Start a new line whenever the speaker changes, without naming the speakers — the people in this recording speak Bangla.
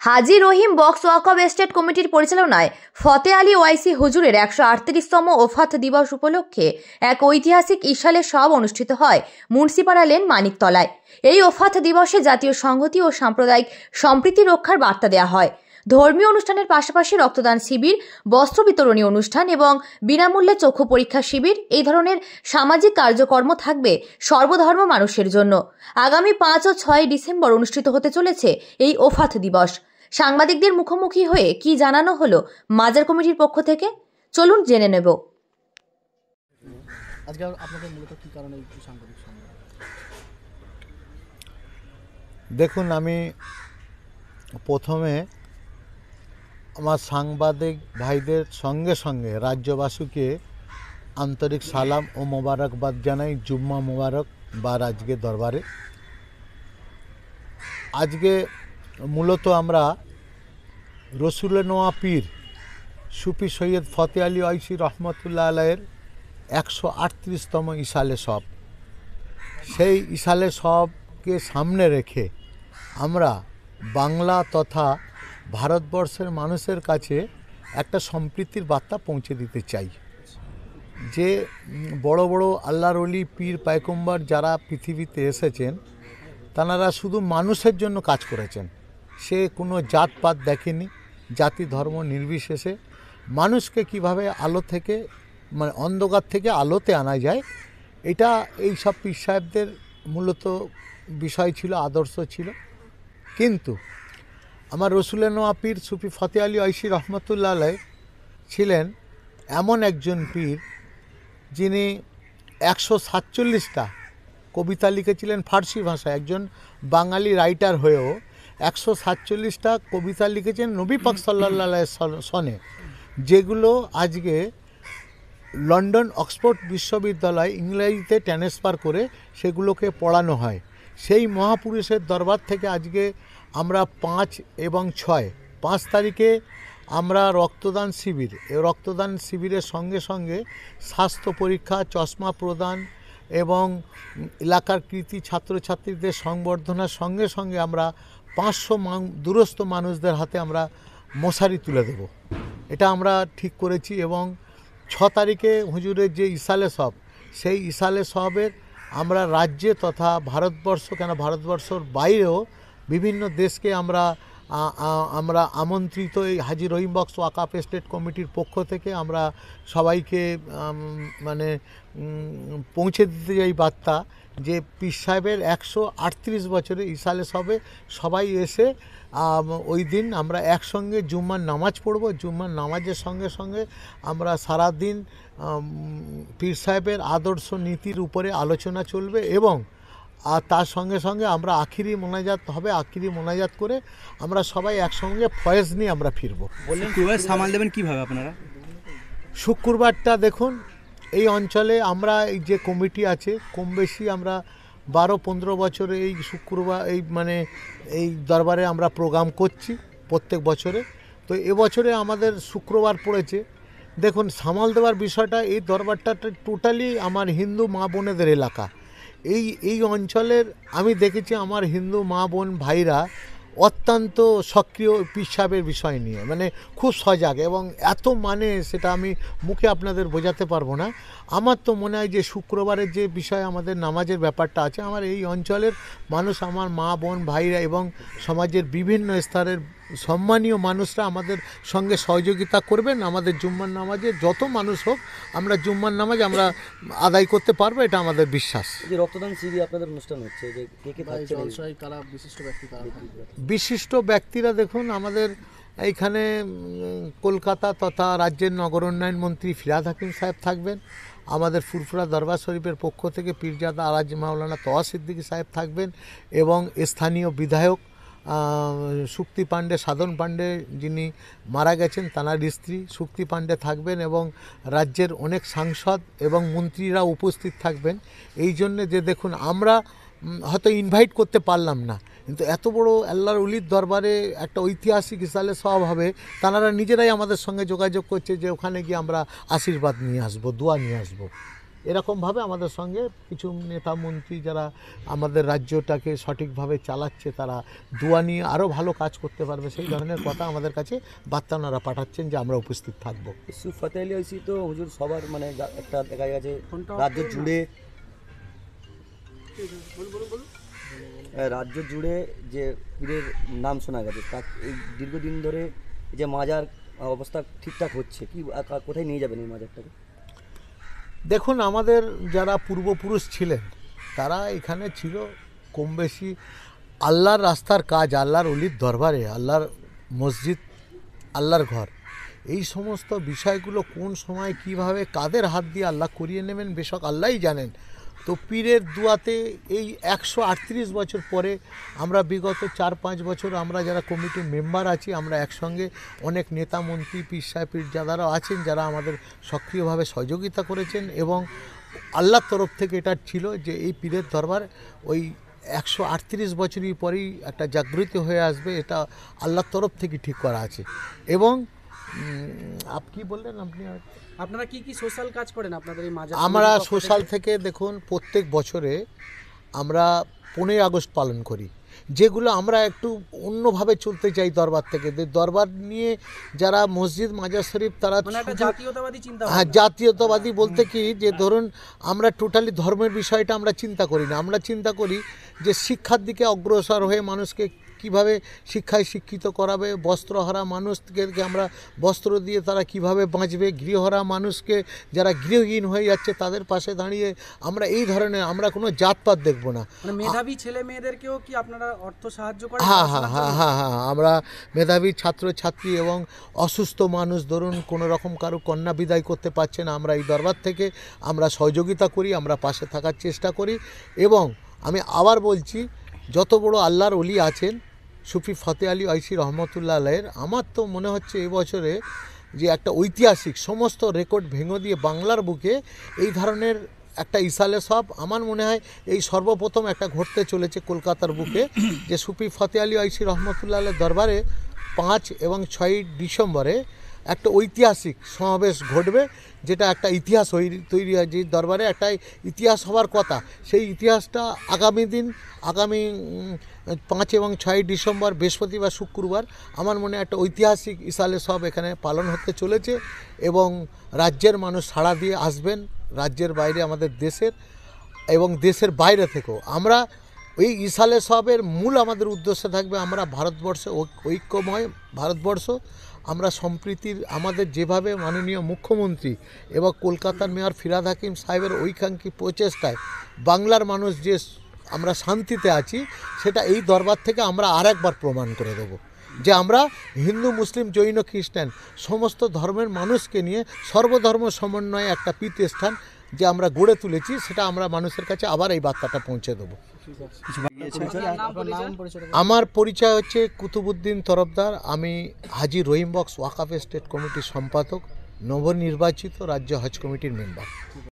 হাজী রহিম বক্স ওয়াকফ এস্টেট কমিটির পরিচালনায় ফতে আলী ওয়াইসি হুজুরের 138তম ওফাত দিবস উপলক্ষে এক ঐতিহাসিক ইশালে সব অনুষ্ঠিত হয় মুন্সিপাড়া লেন মানিকতলায়। এই ওফাত দিবসে জাতীয় সংহতি ও সাম্প্রদায়িক সম্প্রীতি রক্ষার বার্তা দেওয়া হয়। ধর্মীয় অনুষ্ঠানের পাশাপাশি রক্তদান শিবির, বস্ত্র বিতরণী অনুষ্ঠান এবং বিনামূল্যে চক্ষু পরীক্ষা শিবির এই ধরনের সামাজিক কার্যক্রম থাকবে সর্বধর্ম মানুষের জন্য। আগামী 5 ও 6 ডিসেম্বর অনুষ্ঠিত হতে চলেছে এই ওফাত দিবস। সাংবাদিকদের মুখোমুখি হয়ে কি জানানো হলো মাজার কমিটির পক্ষ থেকে, চলুন জেনে নেব।
আজকে আপনাদের মূলত কি কারণে এই সাংবাদিক সম্মেলন?
দেখুন, আমি প্রথমে আমার সাংবাদিক ভাইদের সঙ্গে সঙ্গে রাজ্যবাসীকে আন্তরিক সালাম ও মোবারকবাদ জানাই। জুম্মা মোবারক বার আজকে দরবারে। আজকে মূলত আমরা রসুলে নোয়া পীর সুফি সৈয়দ ফতে আলী ওয়াইসি রহমতুল্লাহ আলাইয়ের 138তম ইশালে সব, সেই ইশালে সবকে সামনে রেখে আমরা বাংলা তথা ভারতবর্ষের মানুষের কাছে একটা সম্প্রীতির বার্তা পৌঁছে দিতে চাই যে বড় বড় আল্লাহর ওলি পীর পায়গম্বর যারা পৃথিবীতে এসেছেন তাঁরা শুধু মানুষের জন্য কাজ করেছেন। সে কোনো জাতপাত দেখেনি, জাতি ধর্ম নির্বিশেষে মানুষকে কিভাবে আলো থেকে মানে অন্ধকার থেকে আলোতে আনা যায়, এটা এই সব পীর সাহেবদের মূলত বিষয় ছিল, আদর্শ ছিল। কিন্তু আমার রসুলে নোয়া পীর সুফি ফতে আলী ওয়াইসি রহমতুল্লাহ আলাই ছিলেন এমন একজন পীর যিনি 147টা কবিতা লিখেছিলেন ফার্সি ভাষায়। একজন বাঙালি রাইটার হয়েও 147টা কবিতা লিখেছেন নবী পাক সাল্লাল্লাহু আলাইহি সনে, যেগুলো আজকে লন্ডন অক্সফোর্ড বিশ্ববিদ্যালয় ইংরেজিতে ট্রান্সফার করে সেগুলোকে পড়ানো হয়। সেই মহাপুরুষের দরবার থেকে আজকে আমরা 5 এবং 5 তারিখে আমরা রক্তদান শিবির, এই রক্তদান শিবিরের সঙ্গে সঙ্গে স্বাস্থ্য পরীক্ষা, চশমা প্রদান এবং এলাকার কৃতি ছাত্রছাত্রীদের সংবর্ধনার সঙ্গে সঙ্গে আমরা 500 দূরস্থ মানুষদের হাতে আমরা মশারি তুলে দেব, এটা আমরা ঠিক করেছি। এবং 6 তারিখে হুজুরের যে ইশালে সব, সেই ইশালে সবের আমরা রাজ্যে তথা ভারতবর্ষ কেন ভারতবর্ষের বাইরেও বিভিন্ন দেশকে আমরা আমন্ত্রিত এই হাজী রহিম বক্স ওয়াকফ এস্টেট কমিটির পক্ষ থেকে আমরা সবাইকে মানে পৌঁছে দিতে যাই বার্তা যে পীর সাহেবের 138 বছরে ইশালে সবে সবাই এসে ওই দিন আমরা একসঙ্গে জুম্মার নামাজ পড়ব। জুম্মার নামাজের সঙ্গে সঙ্গে আমরা সারাদিন পীর সাহেবের আদর্শ নীতির উপরে আলোচনা চলবে এবং তার সঙ্গে সঙ্গে আমরা আখিরি মোনাজাত হবে। আখিরি মোনাজাত করে আমরা সবাই একসঙ্গে ফয়েজ নিয়ে আমরা ফিরব।
বললেন কীভাবে সামাল দেবেন, কীভাবে আপনারা?
শুক্রবারটা দেখুন, এই অঞ্চলে আমরা এই যে কমিটি আছে কম বেশি আমরা 12-15 বছরে এই শুক্রবার এই দরবারে আমরা প্রোগ্রাম করছি প্রত্যেক বছরে। তো এবছরে আমাদের শুক্রবার পড়েছে। দেখুন, সামাল দেওয়ার বিষয়টা, এই দরবারটা টোটালি আমার হিন্দু মা বোনেদের এলাকা। এই অঞ্চলের আমি দেখেছি আমার হিন্দু মা বোন ভাইরা অত্যন্ত সক্রিয় পীর সাহেবের বিষয় নিয়ে, খুব সজাগ এবং এত সেটা আমি মুখে আপনাদের বোঝাতে পারবো না। আমার তো মনে হয় যে শুক্রবারের যে বিষয় আমাদের নামাজের ব্যাপারটা আছে, আমার এই অঞ্চলের মানুষ, আমার মা বোন ভাইরা এবং সমাজের বিভিন্ন স্তরের সম্মানীয় মানুষরা আমাদের সঙ্গে সহযোগিতা করবেন। আমাদের জুম্মার নামাজে যত মানুষ হোক আমরা জুম্মার নামাজ আমরা আদায় করতে পারবো, এটা আমাদের বিশ্বাস।
যে রক্তদান শিবির আপনাদের অনুষ্ঠান হচ্ছে, যে কে কারা বিশিষ্ট ব্যক্তি?
বিশিষ্ট ব্যক্তিরা দেখুন, আমাদের এইখানে কলকাতা তথা রাজ্যের নগর উন্নয়ন মন্ত্রী ফিরহাদ হাকিম সাহেব থাকবেন। আমাদের ফুরফুরা দরবার শরীফের পক্ষ থেকে পীরজাদা আলাজ মাওলানা তোয়া সিদ্দিকী সাহেব থাকবেন এবং স্থানীয় বিধায়ক শুক্তি পাণ্ডে, সাধন পাণ্ডে যিনি মারা গেছেন তাঁর স্ত্রী শুক্তি পাণ্ডে থাকবেন এবং রাজ্যের অনেক সাংসদ এবং মন্ত্রীরা উপস্থিত থাকবেন। এই জন্যে যে দেখুন, আমরা হয়তো ইনভাইট করতে পারলাম না, কিন্তু এত বড় আল্লাহর ওলির দরবারে একটা ঐতিহাসিক ইশালে সওয়াব হবে, তাঁরা নিজেরাই আমাদের সঙ্গে যোগাযোগ করছে যে ওখানে গিয়ে আমরা আশীর্বাদ নিয়ে আসবো, দোয়া নিয়ে আসবো। এরকমভাবে আমাদের সঙ্গে কিছু নেতা মন্ত্রী যারা আমাদের রাজ্যটাকে সঠিকভাবে চালাচ্ছে, তারা দোয়া নিয়ে আরও ভালো কাজ করতে পারবে, সেই ধরনের কথা আমাদের কাছে বার্তা ওনারা পাঠাচ্ছেন যে আমরা উপস্থিত থাকবো।
ফতে আলী ঐশী তো হুজুর সবার মানে একটা দেখা গেছে রাজ্য জুড়ে যে পীরের নাম শোনা গেছে, তা এই দীর্ঘদিন ধরে যে মাজার অবস্থা ঠিকঠাক হচ্ছে কি, কোথায় নিয়ে যাবেন এই মাজারটাকে?
দেখুন, আমাদের যারা পূর্বপুরুষ ছিলেন তারা এখানে ছিল কম বেশি আল্লাহর রাস্তার কাজ, আল্লাহর অলির দরবারে, আল্লাহর মসজিদ, আল্লাহর ঘর, এই সমস্ত বিষয়গুলো কোন সময় কিভাবে কাদের হাত দিয়ে আল্লাহ করিয়ে নেবেন বেশক আল্লাহই জানেন। তো পীরের দুয়াতে এই 138 বছর পরে আমরা বিগত 4-5 বছর আমরা যারা কমিটির মেম্বার আছি, আমরা একসঙ্গে অনেক নেতা মন্ত্রী, পীর সাহেব, পীরজাদারাও আছেন যারা আমাদের সক্রিয়ভাবে সহযোগিতা করেছেন, এবং আল্লাহর তরফ থেকে এটা ছিল যে এই পীরের দরবার ওই 138 বছরই পরেই একটা জাগৃতি হয়ে আসবে, এটা আল্লাহর তরফ থেকে ঠিক করা আছে। এবং কি বললেন আপনি,
আপনারা কি কি সোশ্যাল কাজ করেন আপনাদের এই মাজার?
আমরা সোশ্যাল থেকে দেখুন প্রত্যেক বছরে আমরা 15 আগস্ট পালন করি, যেগুলো আমরা একটু অন্যভাবে চলতে চাই দরবার থেকে। দরবার নিয়ে যারা মসজিদ মাজার শরীফ তারা
জাতীয়তাবাদী চিন্তা,
হ্যাঁ, জাতীয়তাবাদী বলতে কি যে ধরুন আমরা টোটালি ধর্মের বিষয়টা আমরা চিন্তা করি না, আমরা চিন্তা করি যে শিক্ষার দিকে অগ্রসর হয়ে মানুষকে কিভাবে শিক্ষায় শিক্ষিত করাবে, বস্ত্রহারা মানুষকে আমরা বস্ত্র দিয়ে তারা কিভাবে বাঁচবে, গৃহহারা মানুষকে যারা গৃহহীন হয়ে যাচ্ছে তাদের পাশে দাঁড়িয়ে আমরা এই ধরনের, আমরা কোনো জাতপাত দেখব না।
মেধাবী ছেলে মেয়েদেরকেও কি আপনারা অর্থ সাহায্য করেন?
হ্যাঁ, আমরা মেধাবী ছাত্র ছাত্রী এবং অসুস্থ মানুষ, ধরুন কোনো রকম কারো কন্যা বিদায় করতে পারছে না, আমরা এই দরবার থেকে আমরা সহযোগিতা করি, আমরা পাশে থাকার চেষ্টা করি। এবং আমি আবার বলছি, যত বড় আল্লাহর ওলি আছেন সুফি ফতে আলী ঐশী রহমতুল্লাহ আলাইয়ের, আমার তো মনে হচ্ছে এই বছরে যে একটা ঐতিহাসিক সমস্ত রেকর্ড ভেঙে দিয়ে বাংলার বুকে এই ধরনের একটা ইসালে সব আমার মনে হয় এই সর্বপ্রথম একটা ঘটতে চলেছে কলকাতার বুকে, যে সুফি ফতে আলী ঐশী রহমতুল্লাহ আলাইয়ের দরবারে 5 এবং 6 ডিসেম্বরে একটা ঐতিহাসিক সমাবেশ ঘটবে, যেটা একটা ইতিহাস তৈরি হয়, যে দরবারে একটা ইতিহাস হওয়ার কথা, সেই ইতিহাসটা আগামী 5 এবং 6 ডিসেম্বর বৃহস্পতিবার শুক্রবার আমার মনে একটা ঐতিহাসিক ইসালে সব এখানে পালন হতে চলেছে। এবং রাজ্যের মানুষ সাড়া দিয়ে আসবেন, রাজ্যের বাইরে আমাদের দেশের এবং দেশের বাইরে থেকেও। আমরা এই ইসালে সবের মূল আমাদের উদ্দেশ্য থাকবে আমরা ভারতবর্ষে ঐক্যময় ভারতবর্ষ, আমরা সম্প্রীতির, আমাদের যেভাবে মাননীয় মুখ্যমন্ত্রী এবং কলকাতার মেয়র ফিরহাদ হাকিম সাহেবের ঐকাঙ্ক্ষী প্রচেষ্টায় বাংলার মানুষ যে আমরা শান্তিতে আছি, সেটা এই দরবার থেকে আমরা আরেকবার প্রমাণ করে দেব যে আমরা হিন্দু, মুসলিম, জৈন, খ্রিস্টান সমস্ত ধর্মের মানুষকে নিয়ে সর্বধর্ম সমন্বয়ে একটা পীঠস্থান যে আমরা গড়ে তুলেছি, সেটা আমরা মানুষের কাছে আবার এই বার্তাটা পৌঁছে দেবো। আমার পরিচয় হচ্ছে কুতুবুদ্দিন তরফদার, আমি হাজি রহিম বক্স ওয়াকাফ স্টেট কমিটির সম্পাদক, নবনির্বাচিত রাজ্য হজ কমিটির মেম্বার।